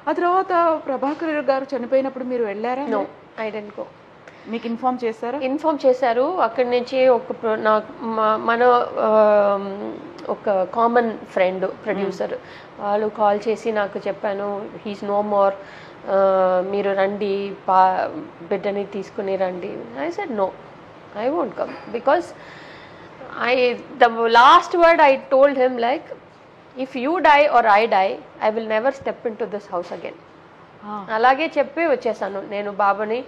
ఆ తర్వాత ప్రభాకర్ గారు చనిపోయినప్పుడు మీరు వెళ్ళారా? No, I didn't go. మీకు ఇన్ఫార్మ్ చేశారా? ఇన్ఫార్మ్ చేశారు. అక్కడి నుంచి మన ఒక కామన్ ఫ్రెండ్ ప్రొడ్యూసర్ వాళ్ళు కాల్ చేసి నాకు చెప్పాను, హీస్ నో మోర్, మీరు రండి, బిడ్డని తీసుకుని రండి. I said no, I won't come, because the last word I told him, like, if you die or I die, I will never step into this house again. అలాగే చెప్పి వచ్చేసాను నేను బాబాని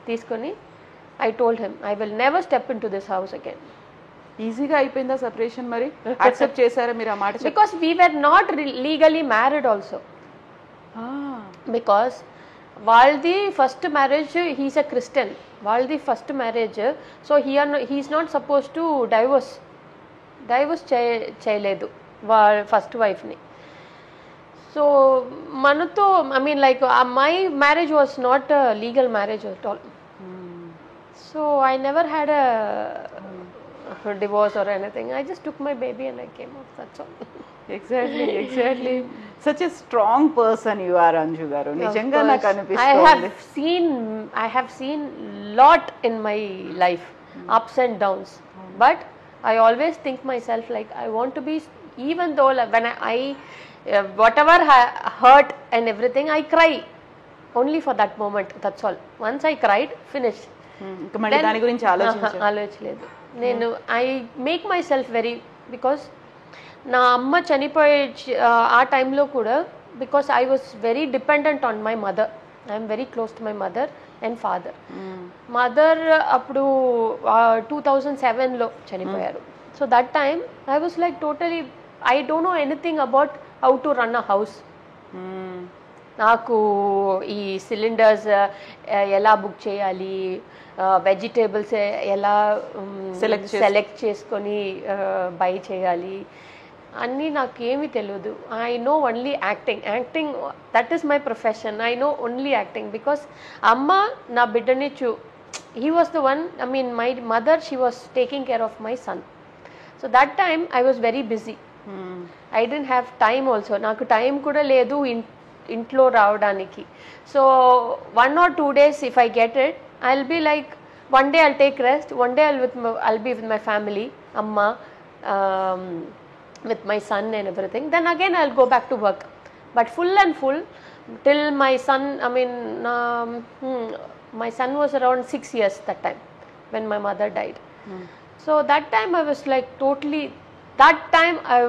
తీసుకొని. I told him I will never step into this house again. ఈజీగా అయిపోయిందా separation? మరి accept చేశారా మీరు ఆ మాట? Because we were not legally married also. Because వాళ్ళది first marriage, he's a Christian, వాళ్ళది first marriage. So he's not suppose to divorce చేయలేదు వాళ్ళ ఫస్ట్ వైఫ్ని. సో మనతో I mean like my marriage was not legal marriage at all. So I never had a divorce or anything. I just took my baby and I came out, that's all. Exactly. Such a strong person you are, Anju garu. Nijanga naku anipistundi. I have seen lot in my life, ups and downs, but I always think myself like I want to be, even though when I whatever hurt and everything, I cry only for that moment, that's all. Once I cried, finished. మళ్ళీ దాని గురించి ఆలోచించలేదు నేను. I make my self very, because నా అమ్మ చనిపోయే ఆ టైంలో కూడా, because I was very dependent on my mother. I'm very close to my mother and father. Mother అప్పుడు 2007లో చనిపోయారు. So that time I was like totally, I don't know anything about how to run a house. నాకు ఈ cylinders ఎలా book చేయాలి, vegetables ఎలా select చేసుకొని by చేయాలి అన్నీ నాకేమీ తెలియదు. I know only acting, that is my profession. I know only acting, because అమ్మ నా బిడ్డని he was the one, I mean my mother, she was taking care of my son. So that time I was very busy. I don't have time also. నాకు time కూడా లేదు ఇంట్లో రావడానికి. So 1 or 2 days if I get it, I'll be like, one day I'll take rest, one day I'll be with my family, amma, with my son and everything. Then again I'll go back to work, but full till my son, I mean my son was around 6 years that time when my mother died. So that time I was like totally, that time I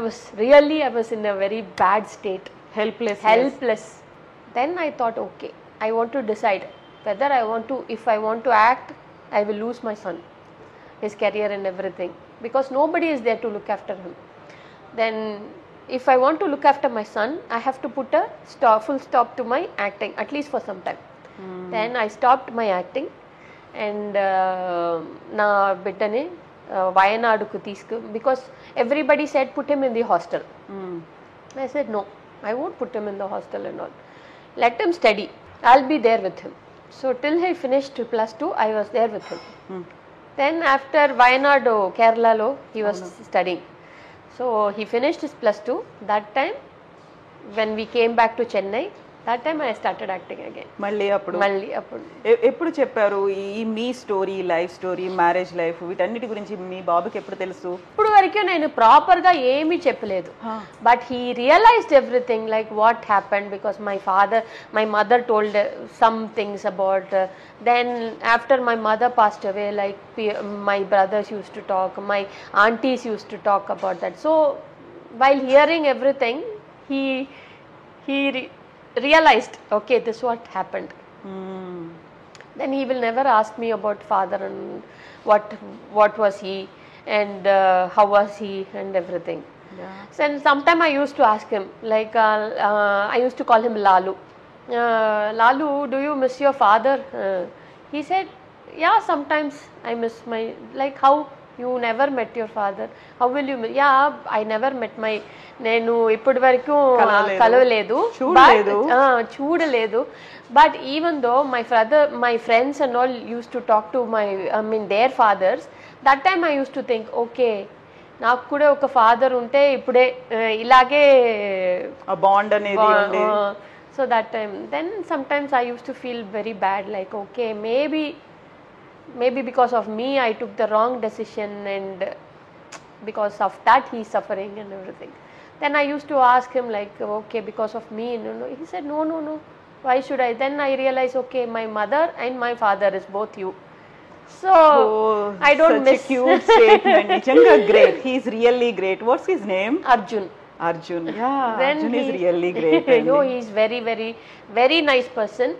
was in a very bad state, helpless. Then I thought, okay, I want to decide whether if I want to act, I will lose my son, his career and everything, because nobody is there to look after him. Then if I want to look after my son, I have to put a full stop to my acting, at least for some time. Then I stopped my acting and na biddane Vayanaduku teesku, because everybody said put him in the hostel. I said no, I won't put him in the hostel and all. Let him study, I'll be there with him. So till he finished +2, I was there with him. Then after Wayanadu, Kerala lo, he was studying. So he finished his +2. That time when we came back to Chennai, that time I started acting again. మళ్ళీ అప్పుడు ఎప్పుడు చెప్పారు ఈ మీ story, life story, marriage life, వీటన్నిటి గురించి మీ బాబుకి ఎప్పుడు తెలుసు? ఇప్పుడు వరకు నేను ప్రాపర్ గా ఏమీ చెప్పలేదు. But he realised everything, like what happened, because my mother told some things about. Then after my mother passed away, like my brothers use to talk, my aunties use to talk about that. So while hearing everything, he realized, okay, this is what happened. Then he will never ask me about father and what was he and how was he and everything. So sometime I used to ask him, like I used to call him Lalu. Lalu, do you miss your father? He said, yeah, sometimes I miss my, like, how you never met your father, how will you miss? Yeah, I never met my, నేను ఇప్పటి వరకు కలవలేదు, చూడలేదు. But even though my friends and all use to talk to their fathers, that time I use to think, okay, నాకు కూడా ఒక father ఉంటే ఇప్పుడే ఇలాగే బాండ్ అనేది So that time, then sometimes I used to feel very bad, like okay, maybe because of me I took the wrong decision, and because of that he's suffering and everything. Then I used to ask him like, okay, because of me, no. He said, no, why should I? Then I realized, okay, my mother and my father is both you, so I don't such miss. a cute statement. నిజంగా great. He's really great. What's his name? Arjun. Arjun. Yeah, Then Arjun is he- really great. No, he's very nice person,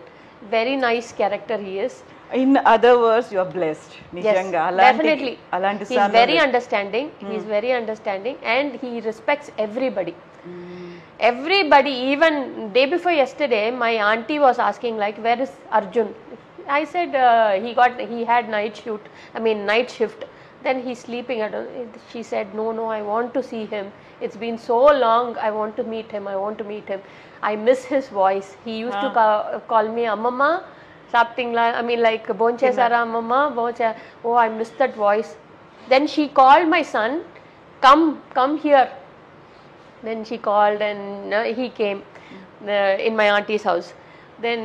very nice character he is. In other words, you are blessed. Yes, నిజంగా definitely. అలాంటి He's son very understanding. He's very understanding, and he respects everybody. Everybody, even day before yesterday, my auntie was asking like, where is Arjun? I said he had night shift. Then he's sleeping at. She said, no, I want to see him. It's been so long. I want to meet him. I miss his voice. He used to call me Amma. Something like Bonchesara Amma. Oh, I miss that voice. Then she called my son, come here. Then she called, and he came in my auntie's house. Then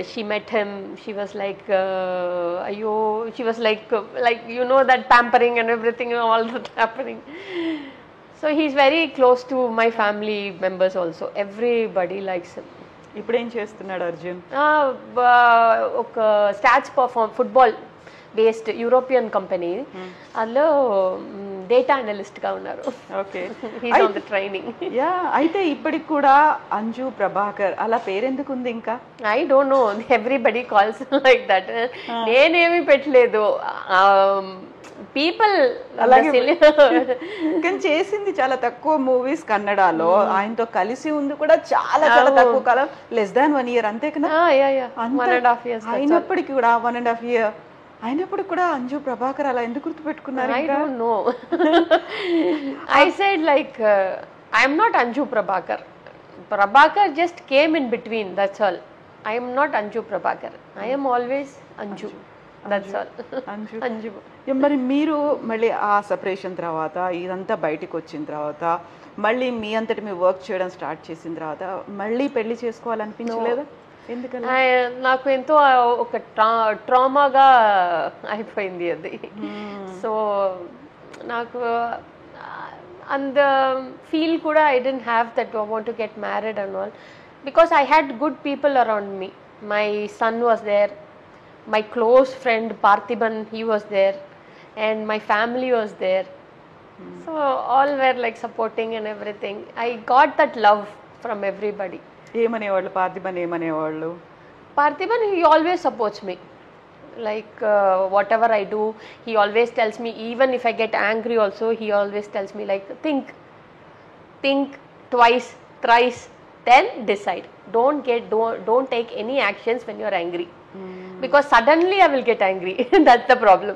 she met him. She was like, ayo. She was like that pampering and everything, all that happening. So he's very close to my family members also. Everybody likes him. ఇప్పుడు ఏం చేస్తున్నాడు అర్జున్? ఒక stats football based European company, అందులో data అనలిస్ట్గా ఉన్నారు. Okay. He's on the training. Yeah, అయితే ఇప్పటికి కూడా అంజు ప్రభాకర్ అలా పేరెందుకు ఉంది ఇంకా? I don't know, everybody calls like that. నేనేమి పెట్టలేదు, పీపుల్ అలాగే. కానీ చేసింది చాలా తక్కువ మూవీస్ కన్నడలో. ఆయనతో కలిసి ఉంది కూడా చాలా చాలా తక్కువ కాలం, లెస్ దాన్ 1 year అంతే కదా. 1.5 years. అయినప్పటికీ కూడా 1.5 year అయినప్పుడు కూడా అంజు ప్రభాకర్ అలా ఎందుకు గుర్తుపెట్టుకున్నారు? I don't know. I said like, I am not Anju Prabhakar. Prabhakar just came in between, that's all. I am not Anju Prabhakar. I am always Anju. That's all. Anju. మరి మీరు మళ్ళీ ఆ separation తర్వాత ఇదంతా బయటికి వచ్చిన తర్వాత మళ్ళీ మీ అంతటి మీ వర్క్ చేయడం స్టార్ట్ చేసిన తర్వాత మళ్ళీ పెళ్లి చేసుకోవాలనిపించలేదా? ఎందుకని? నాకు ఎంతో ఒక ట్రామాగా అయిపోయింది అది. సో నాకు అంత ఫీల్ కూడా I don't have that I want to get married and all, because I had good people around me. My son was there, my close friend Parthiban, he was there, and my family was there. So all were like supporting and everything. I got that love from everybody. ఏమనేవాళ్ళు పార్థిబన్? ఏమనేవాళ్ళు? Parthiban, he always supports me. Like whatever I do, he always tells me, even if I get angry also, he always tells me like, think twice, thrice, then decide. Don't take any actions when you're angry. Because suddenly I will get angry. That's the problem.